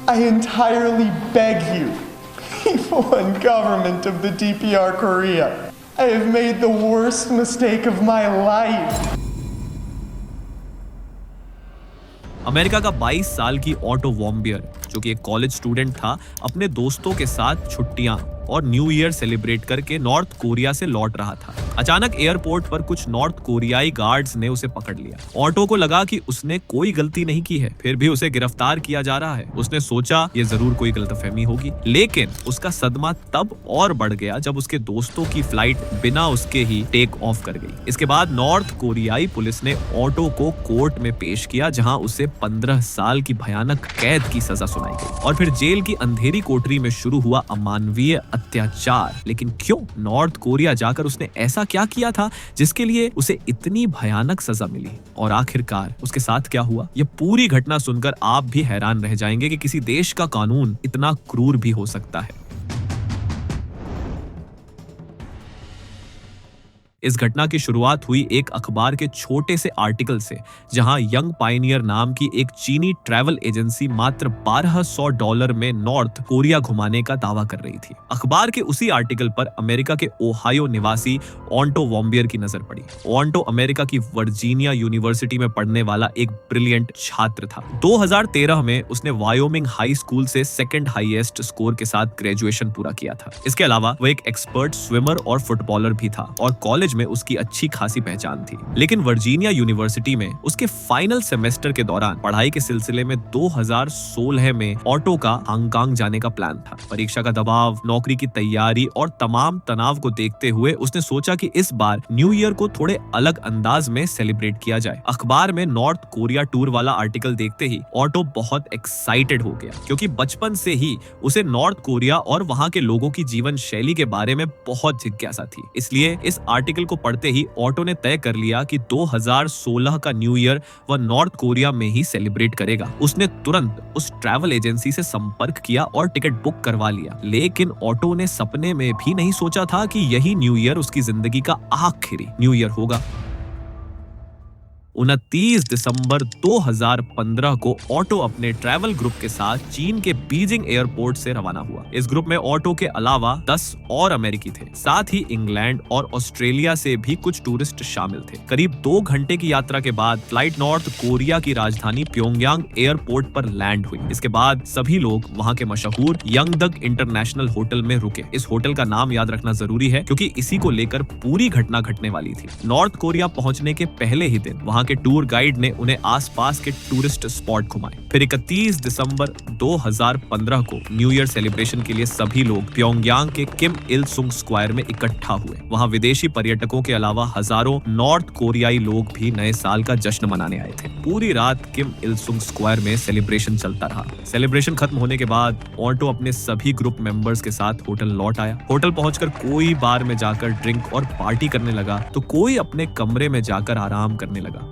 I entirely beg you, people and government of the DPR Korea, I have made the worst mistake of my life. America का 22 साल की auto वॉम्बियर, जो कि एक college student था, अपने दोस्तों के साथ छुट्टियां और न्यू ईयर सेलिब्रेट करके नॉर्थ कोरिया से लौट रहा था। अचानक एयरपोर्ट पर कुछ नॉर्थ कोरियाई गार्ड्स ने उसे पकड़ लिया। ऑटो को लगा कि उसने कोई गलती नहीं की है, फिर भी उसे गिरफ्तार किया जा रहा है। उसने सोचा ये जरूर कोई गलतफहमी होगी, लेकिन उसका सदमा तब और बढ़ गया जब उसके दोस्तों की फ्लाइट बिना उसके ही टेक ऑफ कर गई। इसके बाद नॉर्थ कोरियाई पुलिस ने ऑटो को कोर्ट में पेश किया, जहां उसे 15 साल की भयानक कैद की सजा सुनाई गई और फिर जेल की अंधेरी कोठरी में शुरू हुआ अमानवीय अत्याचार। लेकिन क्यों? नॉर्थ कोरिया जाकर उसने ऐसा क्या किया था जिसके लिए उसे इतनी भयानक सजा मिली? और आखिरकार उसके साथ क्या हुआ? यह पूरी घटना सुनकर आप भी हैरान रह जाएंगे कि किसी देश का कानून इतना क्रूर भी हो सकता है। इस घटना की शुरुआत हुई एक अखबार के छोटे से आर्टिकल से, जहां यंग पायनियर नाम की एक चीनी ट्रैवल एजेंसी मात्र $1200 में नॉर्थ कोरिया घुमाने का दावा कर रही थी। अखबार के उसी आर्टिकल पर अमेरिका के ओहायो निवासी ऑन्टो वॉम्बियर की नजर पड़ी। ऑन्टो अमेरिका की वर्जीनिया यूनिवर्सिटी में पढ़ने वाला एक ब्रिलियंट छात्र था। 2013 में उसने वायोमिंग हाई स्कूल से सेकंड हाईएस्ट स्कोर के साथ ग्रेजुएशन पूरा किया था। इसके अलावा वो एक एक्सपर्ट स्विमर और फुटबॉलर भी था और कॉलेज में उसकी अच्छी खासी पहचान थी। लेकिन वर्जीनिया यूनिवर्सिटी में उसके फाइनल सेमेस्टर के दौरान पढ़ाई के सिलसिले में 2016 में ऑटो का हांगकांग जाने का प्लान था। परीक्षा का दबाव, नौकरी की तैयारी और तमाम तनाव को देखते हुए उसने सोचा कि इस बार न्यू ईयर को थोड़े अलग अंदाज में सेलिब्रेट किया जाए। अखबार में नॉर्थ कोरिया टूर वाला आर्टिकल देखते ही ऑटो बहुत एक्साइटेड हो गया, क्योंकि बचपन से ही उसे नॉर्थ कोरिया और वहां के लोगों की जीवन शैली के बारे में बहुत जिज्ञासा थी। इसलिए इस आर्टिकल को पढ़ते ही ऑटो ने तय कर लिया कि 2016 का न्यू ईयर वह नॉर्थ कोरिया में ही सेलिब्रेट करेगा। उसने तुरंत उस ट्रैवल एजेंसी से संपर्क किया और टिकट बुक करवा लिया। लेकिन ऑटो ने सपने में भी नहीं सोचा था कि यही न्यू ईयर उसकी जिंदगी का आखिरी न्यू ईयर होगा। 29 दिसंबर 2015 को ऑटो अपने ट्रैवल ग्रुप के साथ चीन के बीजिंग एयरपोर्ट से रवाना हुआ। इस ग्रुप में ऑटो के अलावा 10 और अमेरिकी थे। साथ ही इंग्लैंड और ऑस्ट्रेलिया से भी कुछ टूरिस्ट शामिल थे। करीब 2 घंटे की यात्रा के बाद फ्लाइट नॉर्थ कोरिया की राजधानी प्योंगयांग एयरपोर्ट पर लैंड हुई। इसके बाद सभी लोग वहां के मशहूर यंगदग इंटरनेशनल होटल में रुके। इस होटल का नाम याद रखना जरूरी है, क्योंकि इसी को लेकर पूरी घटना घटने वाली थी। नॉर्थ कोरिया पहुंचने के पहले ही दिन वहां के टूर गाइड ने उन्हें आसपास के टूरिस्ट स्पॉट घुमाए। फिर 31 दिसंबर 2015 को न्यू ईयर सेलिब्रेशन के लिए सभी लोग प्योंगयांग के किम इल सुंग स्क्वायर में इकट्ठा हुए। वहां विदेशी पर्यटकों के अलावा हजारों नॉर्थ कोरियाई लोग भी नए साल का जश्न मनाने आए थे। पूरी रात किम इल सुंग स्क्वायर में सेलिब्रेशन चलता रहा। सेलिब्रेशन खत्म होने के बाद ऑटो अपने सभी ग्रुप मेंबर्स के साथ होटल लौट आया। होटल पहुंचकर कोई बार में जाकर ड्रिंक और पार्टी करने लगा, तो कोई अपने कमरे में जाकर आराम करने लगा।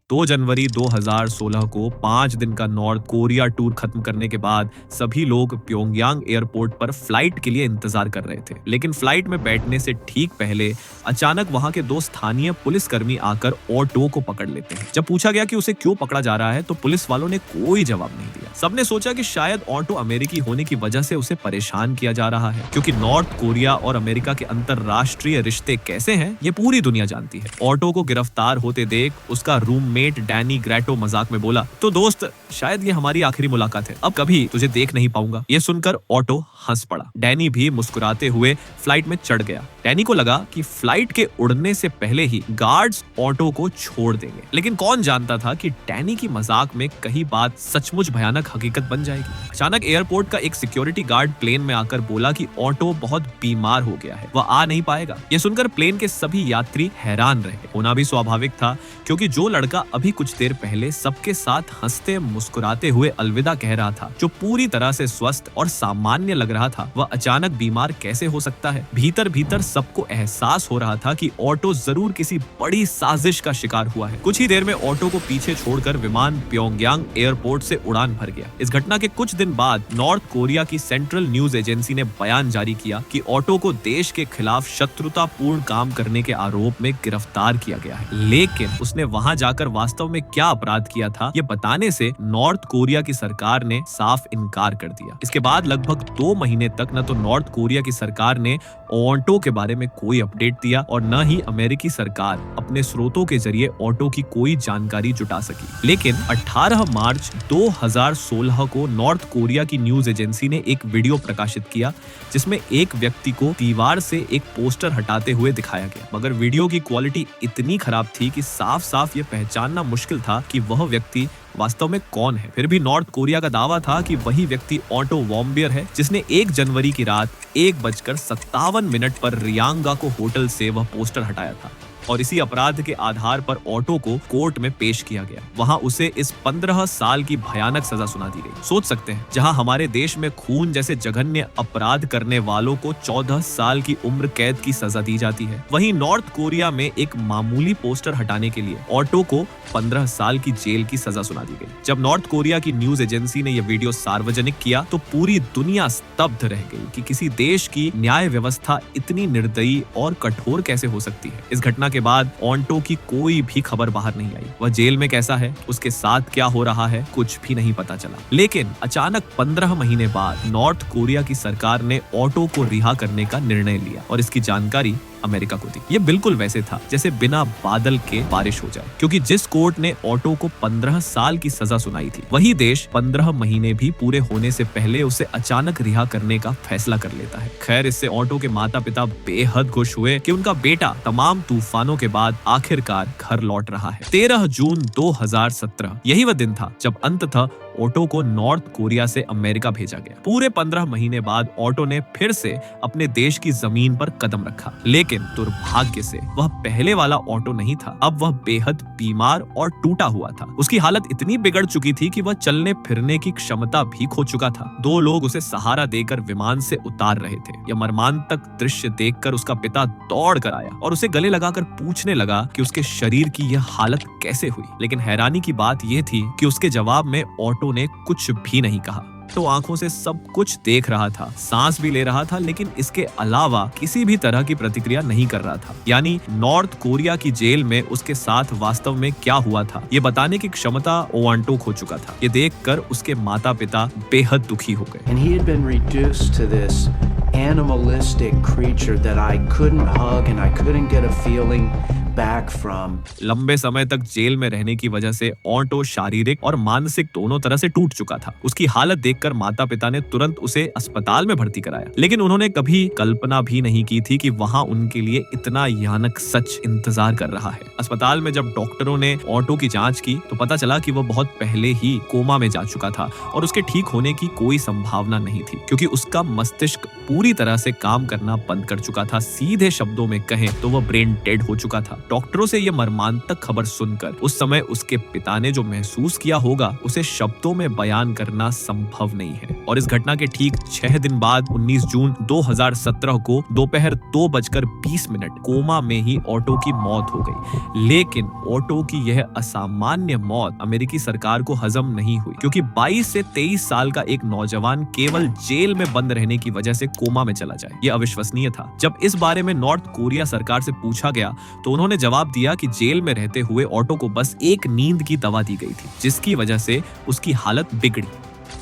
2 जनवरी 2016 को 5 दिन का नॉर्थ कोरिया टूर खत्म करने के बाद सभी लोग प्योंगयांग एयरपोर्ट पर फ्लाइट के लिए इंतजार कर रहे थे। लेकिन फ्लाइट में बैठने से ठीक पहले अचानक वहां के 2 स्थानीय पुलिसकर्मी आकर ऑटो को पकड़ लेते हैं। जब पूछा गया कि उसे क्यों पकड़ा जा रहा है, तो पुलिस वालों ने कोई जवाब नहीं दिया। सबने सोचा कि शायद ऑटो अमेरिकी होने की वजह से उसे परेशान किया जा रहा है, क्योंकि नॉर्थ कोरिया और अमेरिका के अंतरराष्ट्रीय रिश्ते कैसे हैं ये पूरी दुनिया जानती है। ऑटो को गिरफ्तार होते देख उसका रूममेट डैनी ग्रेटो मजाक में बोला, तो दोस्त, शायद ये हमारी आखिरी मुलाकात है, अब कभी तुझे देख नहीं पाऊंगा। ये सुनकर ऑटो हंस पड़ा। डैनी भी मुस्कुराते हुए फ्लाइट में चढ़ गया। डैनी को लगा कि फ्लाइट के उड़ने से पहले ही गार्ड्स ऑटो को छोड़ देंगे, लेकिन कौन जानता था कि डैनी की मजाक में कहीं बात सचमुच भयानक हकीकत बन जाएगी। अचानक एयरपोर्ट का एक सिक्योरिटी गार्ड प्लेन में आकर बोला कि ऑटो बहुत बीमार हो गया है, वह आ नहीं पाएगा। यह सुनकर प्लेन के सभी यात्री हैरान रहे। होना भी स्वाभाविक था, क्योंकि जो लड़का अभी कुछ देर पहले सबके साथ हंसते मुस्कुराते हुए अलविदा कह रहा था, जो पूरी तरह से स्वस्थ और सामान्य लग रहा था, वह अचानक बीमार कैसे हो सकता है। भीतर भीतर सबको एहसास हो रहा था कि ऑटो जरूर किसी बड़ी साजिश का शिकार हुआ है। कुछ ही देर में ऑटो को पीछे छोड़कर विमान प्योंगयांग एयरपोर्ट से उड़ान भर भर गया। इस घटना के कुछ दिन बाद नॉर्थ कोरिया की सेंट्रल न्यूज एजेंसी ने बयान जारी किया कि ऑटो को देश के खिलाफ शत्रुतापूर्ण काम करने के आरोप में गिरफ्तार किया गया है। लेकिन उसने वहां जाकर वास्तव में क्या अपराध किया था ये बताने से नॉर्थ कोरिया की सरकार ने साफ इनकार कर दिया। इसके बाद लगभग 2 महीने तक न तो नॉर्थ कोरिया की सरकार ने ऑटो के बारे में कोई अपडेट दिया और न ही अमेरिकी सरकार अपने स्रोतों के जरिए ऑटो की कोई जानकारी जुटा सकी। लेकिन 18 मार्च 2016 को नॉर्थ कोरिया की न्यूज एजेंसी ने एक वीडियो प्रकाशित किया जिसमें एक व्यक्ति को दीवार से एक पोस्टर हटाते हुए दिखाया गया, मगर वीडियो की क्वालिटी इतनी खराब थी कि साफ साफ ये पहचानना मुश्किल था कि वह व्यक्ति वास्तव में कौन है। फिर भी नॉर्थ कोरिया का दावा था कि वही व्यक्ति ऑटो वॉम्बियर है जिसने 1 जनवरी की रात 1:57 पर रियांगा को होटल से वह पोस्टर हटाया था और इसी अपराध के आधार पर ऑटो को कोर्ट में पेश किया गया। वहां उसे इस 15 साल की भयानक सजा सुना दी गई। सोच सकते हैं, जहां हमारे देश में खून जैसे जघन्य अपराध करने वालों को 14 साल की उम्र कैद की सजा दी जाती है, वहीं नॉर्थ कोरिया में एक मामूली पोस्टर हटाने के लिए ऑटो को 15 साल की जेल की सजा सुना दी गई। जब नॉर्थ कोरिया की न्यूज एजेंसी ने यह वीडियो सार्वजनिक किया तो पूरी दुनिया स्तब्ध रह गई कि किसी देश की न्याय व्यवस्था इतनी निर्दयी और कठोर कैसे हो सकती है। इस घटना के बाद ऑटो की कोई भी खबर बाहर नहीं आई। वह जेल में कैसा है, उसके साथ क्या हो रहा है, कुछ भी नहीं पता चला। लेकिन अचानक 15 महीने बाद नॉर्थ कोरिया की सरकार ने ऑटो को रिहा करने का निर्णय लिया और इसकी जानकारी अमेरिका को दी। ये बिल्कुल वैसे था जैसे बिना बादल के बारिश हो जाए, क्योंकि जिस कोर्ट ने ऑटो को 15 साल की सजा सुनाई थी वही देश 15 महीने भी पूरे होने से पहले उसे अचानक रिहा करने का फैसला कर लेता है। खैर, इससे ऑटो के माता पिता बेहद खुश हुए कि उनका बेटा तमाम तूफानों के बाद आखिरकार घर लौट रहा है। 13 जून 2017 यही वह दिन था जब अंततः ऑटो को नॉर्थ कोरिया से अमेरिका भेजा गया। पूरे 15 महीने बाद ऑटो ने फिर से अपने देश की जमीन पर कदम रखा, लेकिन दुर्भाग्य से वह पहले वाला ऑटो नहीं था। अब वह बेहद बीमार और टूटा हुआ था। उसकी हालत इतनी बिगड़ चुकी थी कि वह चलने फिरने की क्षमता भी खो चुका था। 2 लोग उसे सहारा देकर विमान से उतार रहे थे। यह मर्मांतक दृश्य देखकर उसका पिता दौड़ कर आया और उसे गले लगाकर पूछने लगा कि उसके शरीर की यह हालत कैसे हुई। लेकिन हैरानी की बात यह थी कि उसके जवाब में ऑटो ने कुछ भी नहीं कहा। तो आंखों से सब कुछ देख रहा था, सांस भी ले रहा था, लेकिन इसके अलावा किसी भी तरह की प्रतिक्रिया नहीं कर रहा था। यानी नॉर्थ कोरिया की जेल में उसके साथ वास्तव में क्या हुआ था ये बताने की क्षमता ऑटो खो चुका था। ये देखकर उसके माता पिता बेहद दुखी हो गए। And he had been reduced to this animalistic creature that I couldn't hug and I couldn't get a feeling back from. लंबे समय तक जेल में रहने की वजह से ऑटो शारीरिक और मानसिक दोनों तरह से टूट चुका था। उसकी हालत देखकर माता पिता ने तुरंत उसे अस्पताल में भर्ती कराया, लेकिन उन्होंने कभी कल्पना भी नहीं की थी कि वहां उनके लिए इतना यानक सच इंतजार कर रहा है। अस्पताल में जब डॉक्टरों ने ऑटो की जांच की तो पता चला कि वह बहुत पहले ही कोमा में जा चुका था और उसके ठीक होने की कोई संभावना नहीं थी, क्योंकि उसका मस्तिष्क पूरी तरह से काम करना बंद कर चुका था। सीधे शब्दों में कहें तो वह ब्रेन डेड हो चुका था। डॉक्टरों से यह मर्मांतक खबर सुनकर उस समय उसके पिता ने जो महसूस किया होगा उसे शब्दों में बयान करना संभव नहीं है। और इस घटना के ठीक 6 दिन बाद 19 जून 2017 को दोपहर 2:20 कोमा में ही ऑटो की मौत हो गई। लेकिन ऑटो की यह असामान्य मौत अमेरिकी सरकार को हजम नहीं हुई, क्योंकि 22 से 23 साल का एक नौजवान केवल जेल में बंद रहने की वजह से कोमा में चला जाए, यह अविश्वसनीय था। जब इस बारे में नॉर्थ कोरिया सरकार से पूछा गया तो उन्होंने जवाब दिया कि जेल में रहते हुए ऑटो को बस एक नींद की दवा दी गई थी, जिसकी वजह से उसकी हालत बिगड़ी।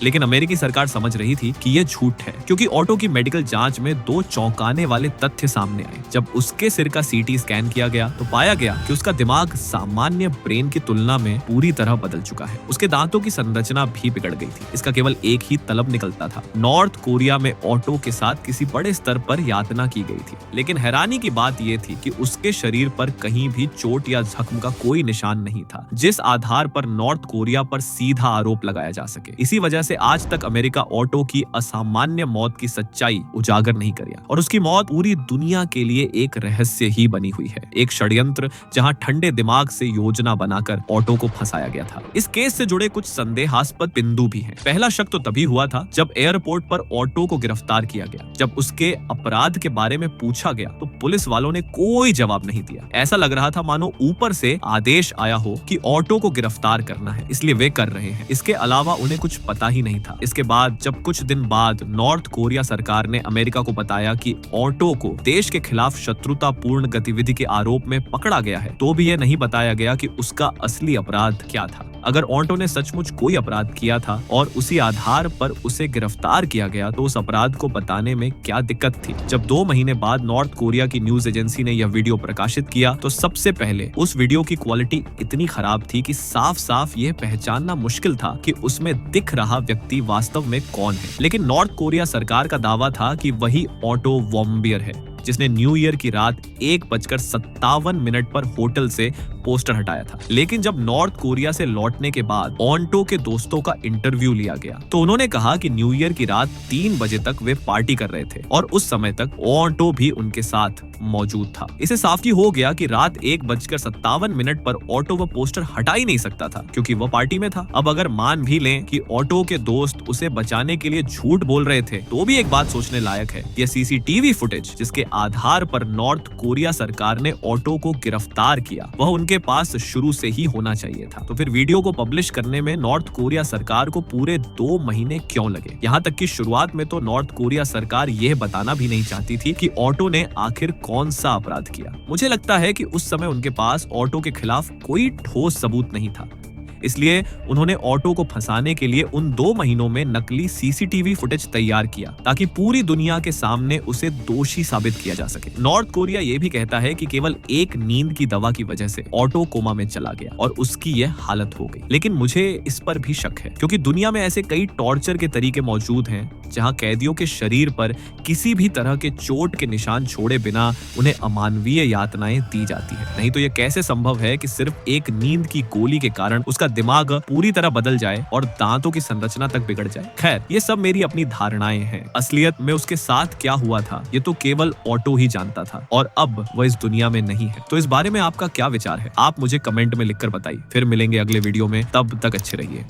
लेकिन अमेरिकी सरकार समझ रही थी कि यह झूठ है, क्योंकि ऑटो की मेडिकल जांच में 2 चौंकाने वाले तथ्य सामने आए। जब उसके सिर का सीटी स्कैन किया गया तो पाया गया कि उसका दिमाग सामान्य ब्रेन की तुलना में पूरी तरह बदल चुका है। उसके दांतों की संरचना भी बिगड़ गई थी। इसका केवल एक ही तलब निकलता था। नॉर्थ कोरिया में ऑटो के साथ किसी बड़े स्तर पर यातना की गई थी, लेकिन हैरानी की बात यह थी कि उसके शरीर पर कहीं भी चोट या जख्म का कोई निशान नहीं था, जिस आधार पर नॉर्थ कोरिया पर सीधा आरोप लगाया जा सके। इसी वजह से आज तक अमेरिका ऑटो की असामान्य मौत की सच्चाई उजागर नहीं करिया और उसकी मौत पूरी दुनिया के लिए एक रहस्य ही बनी हुई है, एक षड्यंत्र जहां ठंडे दिमाग से योजना बनाकर ऑटो को फंसाया गया था। इस केस से जुड़े कुछ संदेहास्पद बिंदु भी हैं। पहला शक तो तभी हुआ था जब एयरपोर्ट पर ऑटो को गिरफ्तार किया गया। जब उसके अपराध के बारे में पूछा गया तो पुलिस वालों ने कोई जवाब नहीं दिया। ऐसा लग रहा था मानो ऊपर से आदेश आया हो कि ऑटो को गिरफ्तार करना है, इसलिए वे कर रहे हैं। इसके अलावा उन्हें कुछ पता ही नहीं था। इसके बाद जब कुछ दिन बाद नॉर्थ कोरिया सरकार ने अमेरिका को बताया कि ऑटो को देश के खिलाफ शत्रुतापूर्ण गतिविधि के आरोप में पकड़ा गया है, तो भी यह नहीं बताया गया कि उसका असली अपराध क्या था। अगर ऑटो ने सचमुच कोई अपराध किया था और उसी आधार पर उसे गिरफ्तार किया गया तो उस अपराध को बताने में क्या दिक्कत थी। जब 2 महीने बाद नॉर्थ कोरिया की न्यूज एजेंसी ने यह वीडियो प्रकाशित किया तो सबसे पहले उस वीडियो की क्वालिटी इतनी खराब थी कि साफ साफ यह पहचानना मुश्किल था कि उसमें दिख रहा व्यक्ति वास्तव में कौन है। लेकिन नॉर्थ कोरिया सरकार का दावा था कि वही ऑटो वॉम्बियर है जिसने न्यू ईयर की रात 1:57 पर होटल से पोस्टर हटाया था। लेकिन जब नॉर्थ कोरिया से लौटने के बाद ऑटो के दोस्तों का इंटरव्यू लिया गया तो उन्होंने कहा कि न्यू ईयर की रात 3 बजे तक वे पार्टी कर रहे थे और उस समय तक ऑटो भी उनके साथ मौजूद था। इसे साफ ही हो गया कि रात 1:57 पर ऑटो वो पोस्टर हटा ही नहीं सकता था क्योंकि वो पार्टी में था। अब अगर मान भी लें कि ऑटो के दोस्त उसे बचाने के लिए झूठ बोल रहे थे तो भी एक बात सोचने लायक है। यह सीसीटीवी फुटेज जिसके आधार पर नॉर्थ कोरिया सरकार ने ऑटो को गिरफ्तार किया वह उनके पास शुरू से ही होना चाहिए था। तो फिर वीडियो को पब्लिश करने में नॉर्थ कोरिया सरकार को पूरे 2 महीने क्यों लगे? यहाँ तक कि शुरुआत में तो नॉर्थ कोरिया सरकार यह बताना भी नहीं चाहती थी कि ऑटो ने आखिर कौन सा अपराध किया। मुझे लगता है कि उस समय उनके पास ऑटो के खिलाफ कोई ठोस सबूत नहीं था, इसलिए उन्होंने ऑटो को फंसाने के लिए उन 2 महीनों में नकली सीसीटीवी फुटेज तैयार किया ताकि पूरी दुनिया के सामने उसे दोषी साबित किया जा सके। नॉर्थ कोरिया यह भी कहता है कि केवल एक नींद की दवा की वजह से ऑटो कोमा में चला गया और उसकी यह हालत हो गई। लेकिन मुझे इस पर भी शक है क्योंकि दुनिया में ऐसे कई टॉर्चर के तरीके मौजूद हैं जहां कैदियों के शरीर पर किसी भी तरह के चोट के निशान छोड़े बिना उन्हें अमानवीय यातनाएं दी जाती है। नहीं तो यह कैसे संभव है कि सिर्फ एक नींद की गोली के कारण उसका दिमाग पूरी तरह बदल जाए और दांतों की संरचना तक बिगड़ जाए। खैर, ये सब मेरी अपनी धारणाएं हैं। असलियत में उसके साथ क्या हुआ था ये तो केवल ऑटो ही जानता था और अब वह इस दुनिया में नहीं है। तो इस बारे में आपका क्या विचार है? आप मुझे कमेंट में लिखकर बताइए। फिर मिलेंगे अगले वीडियो में, तब तक अच्छे रहिए।